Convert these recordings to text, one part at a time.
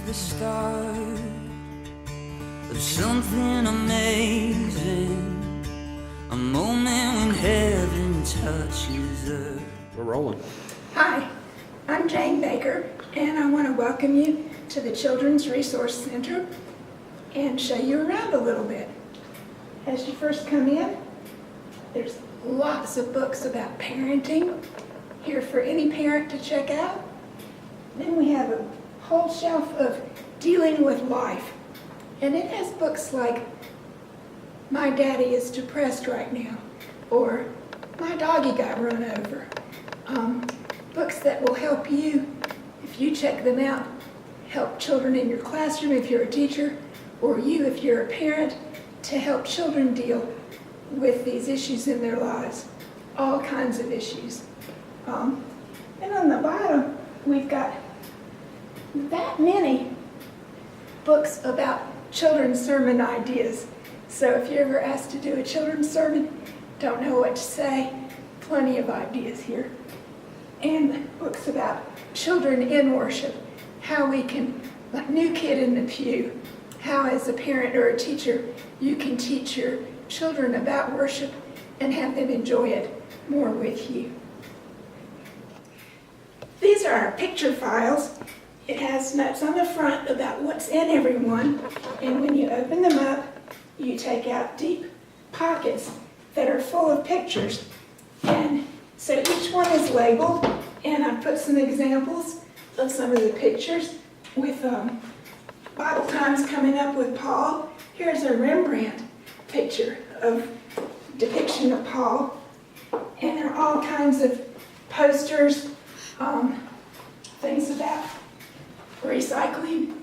is the start of something amazing, a moment when heaven touches earth. We're rolling. Hi, I'm Jane Baker, and I want to welcome you to the Children's Resource Center and show you around a little bit. As you first come in, there's lots of books about parenting here for any parent to check out. Then we have a whole shelf of dealing with life, and it has books like My Daddy is Depressed Right Now, or My Doggy Got Run Over. Books that will help you, if you check them out, help children in your classroom if you're a teacher, or you if you're a parent, to help children deal with these issues in their lives, all kinds of issues. And on the bottom, we've got that many books about children's sermon ideas. So if you're ever asked to do a children's sermon, don't know what to say, plenty of ideas here. And books about children in worship, how we can, like New Kid in the Pew, how as a parent or a teacher you can teach your children about worship and have them enjoy it more with you. These are our picture files. It has notes on the front about what's in every one, and when you open them up, you take out deep pockets that are full of pictures. And so each one is labeled, and I put some examples of some of the pictures with Bible Times coming up with Paul. Here's a Rembrandt picture of depiction of Paul, and there are all kinds of posters, things about recycling,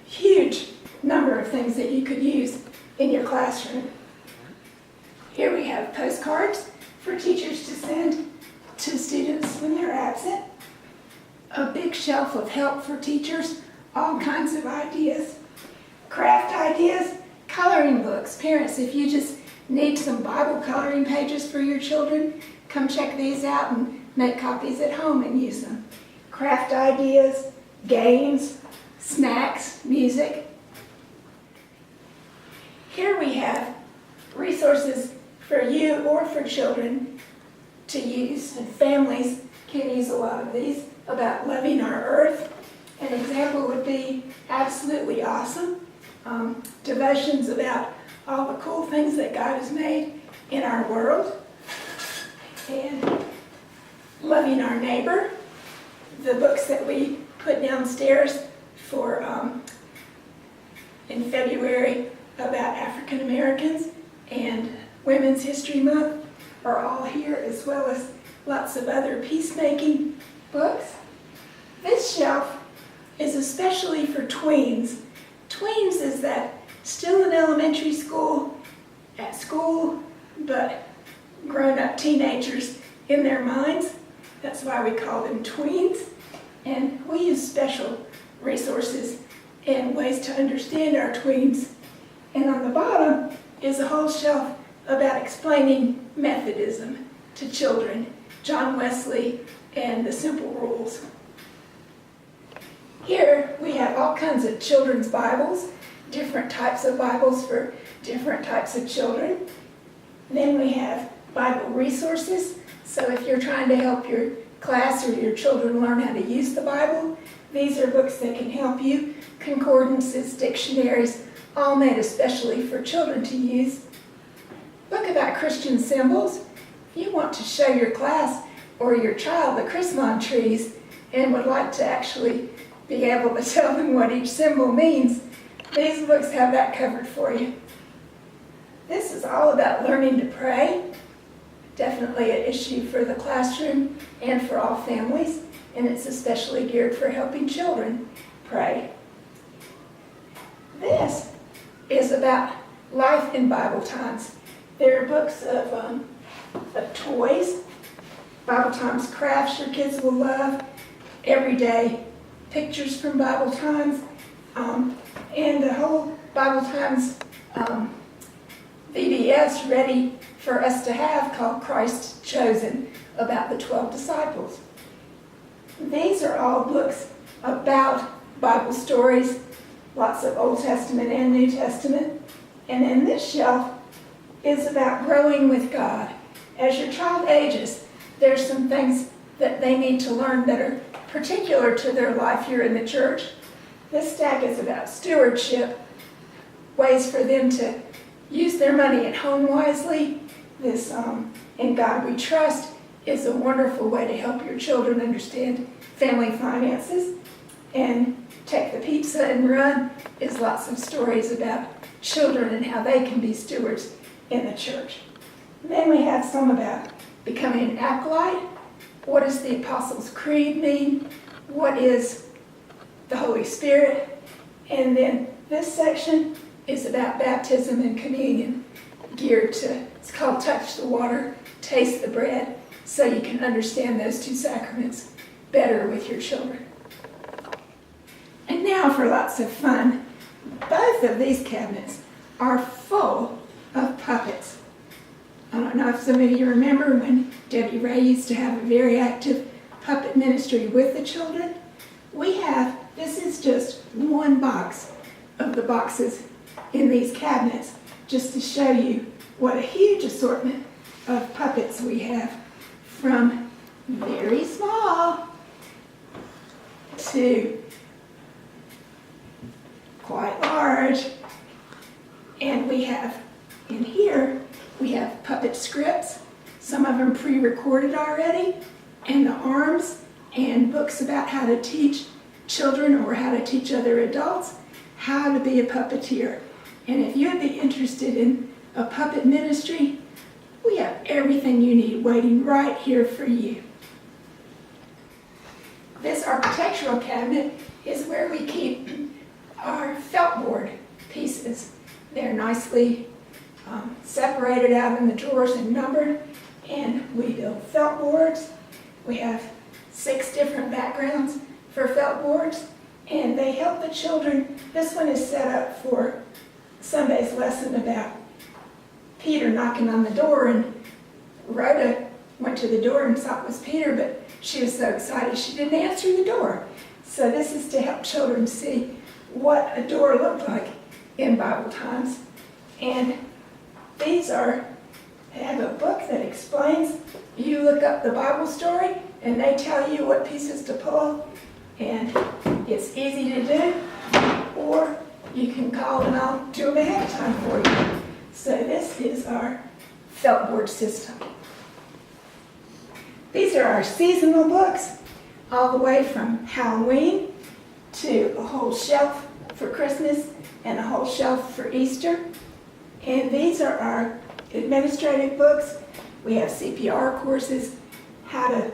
huge number of things that you could use in your classroom. Here we have postcards for teachers to send to students when they're absent. A big shelf of help for teachers, all kinds of ideas. Craft ideas, coloring books. Parents, if you just need some Bible coloring pages for your children, come check these out and make copies at home and use them. Craft ideas, games, snacks, music. Here we have resources for you or for children to use, and families can use a lot of these, about loving our earth. An example would be Absolutely Awesome, devotions about all the cool things that God has made in our world, and Loving Our Neighbor, the books that we put downstairs for in February about African Americans and Women's History Month are all here, as well as lots of other peacemaking books. This shelf is especially for tweens. Tweens is that still in elementary school, at school, but grown-up teenagers in their minds. That's why we call them tweens. And we use special resources and ways to understand our tweens. And on the bottom is a whole shelf about explaining Methodism to children, John Wesley and the Simple Rules. Here we have all kinds of children's Bibles, different types of Bibles for different types of children. Then we have Bible resources. So if you're trying to help your class or your children learn how to use the Bible, these are books that can help you. Concordances, dictionaries, all made especially for children to use. Book about Christian symbols. If you want to show your class or your child the Christmas trees and would like to actually be able to tell them what each symbol means, these books have that covered for you. This is all about learning to pray. Definitely an issue for the classroom and for all families, and it's especially geared for helping children pray. This is about life in Bible Times. There are books of toys, Bible Times crafts your kids will love, everyday pictures from Bible Times, and the whole Bible Times VBS ready for us to have called Christ Chosen, about the 12 disciples. These are all books about Bible stories, lots of Old Testament and New Testament. And then this shelf is about growing with God. As your child ages, there's some things that they need to learn that are particular to their life here in the church. This stack is about stewardship, ways for them to use their money at home wisely. This In God We Trust is a wonderful way to help your children understand family finances. And Take the Pizza and Run is lots of stories about children and how they can be stewards in the church. And then we have some about becoming an acolyte. What does the Apostles' Creed mean? What is the Holy Spirit? And then this section is about baptism and communion, geared to, it's called Touch the Water, Taste the Bread, so you can understand those two sacraments better with your children. And now for lots of fun. Both of these cabinets are full of puppets. I don't know if some of you remember when Debbie Ray used to have a very active puppet ministry with the children. This is just one box of the boxes in these cabinets, just to show you what a huge assortment of puppets we have, from very small to quite large. And we have, in here, we have puppet scripts, some of them pre-recorded already, and the arms and books about how to teach children or how to teach other adults how to be a puppeteer. And if you'd be interested in a puppet ministry, we have everything you need waiting right here for you. This architectural cabinet is where we keep our felt board pieces. They're nicely separated out in the drawers and numbered, and we build felt boards. We have 6 different backgrounds for felt boards, and they help the children. This one is set up for Sunday's lesson about Peter knocking on the door, and Rhoda went to the door and saw it was Peter, but she was so excited she didn't answer the door. So this is to help children see what a door looked like in Bible times. And these have a book that explains. You look up the Bible story and they tell you what pieces to pull, and it's easy to do, or you can call and I'll do them ahead of time for you. So this is our felt board system. These are our seasonal books, all the way from Halloween to a whole shelf for Christmas and a whole shelf for Easter. And these are our administrative books. We have CPR courses, how to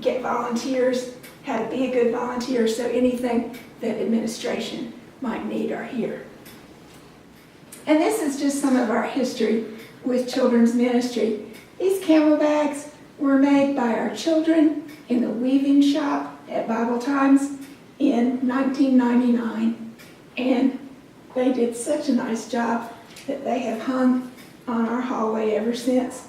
get volunteers, how to be a good volunteer, so anything that administration might need are here. And this is just some of our history with children's ministry. These camel bags were made by our children in the weaving shop at Bible Times in 1999. And they did such a nice job that they have hung on our hallway ever since.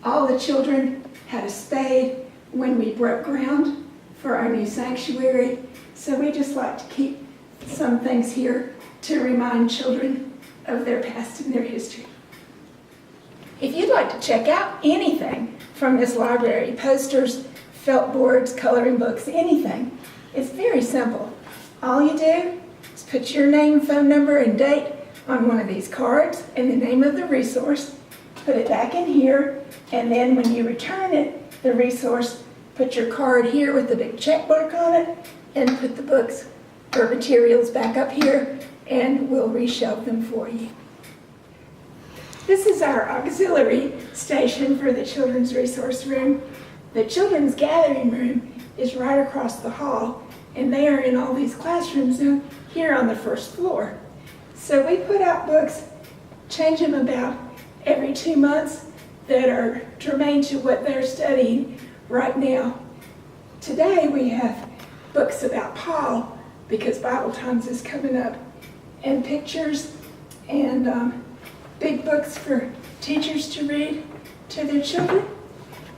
All the children had a spade when we broke ground for our new sanctuary. So we just like to keep some things here to remind children of their past and their history. If you'd like to check out anything from this library, posters, felt boards, coloring books, anything, it's very simple. All you do is put your name, phone number, and date on one of these cards and the name of the resource, put it back in here, and then when you return it, the resource, put your card here with the big check mark on it, and put the books or materials back up here, and we'll reshelve them for you. This is our auxiliary station for the children's resource room. The children's gathering room is right across the hall, and they are in all these classrooms here on the first floor. So we put out books, change them about every 2 months that are germane to what they're studying right now. Today we have books about Paul, because Bible Times is coming up, and pictures, and big books for teachers to read to their children.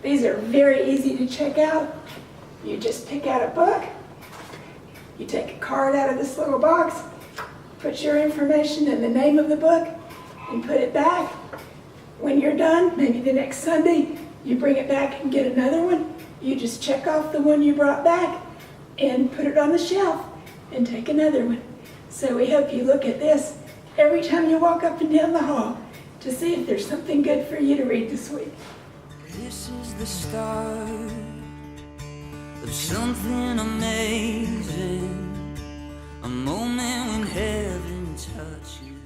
These are very easy to check out. You just pick out a book, You take a card out of this little box, put your information and the name of the book, and put it back. When you're done, maybe the next Sunday, you bring it back and get another one. You just check off the one you brought back and put it on the shelf and take another one. So we hope you look at this every time you walk up and down the hall to see if there's something good for you to read this week. This is the start of something amazing, a moment when heaven touches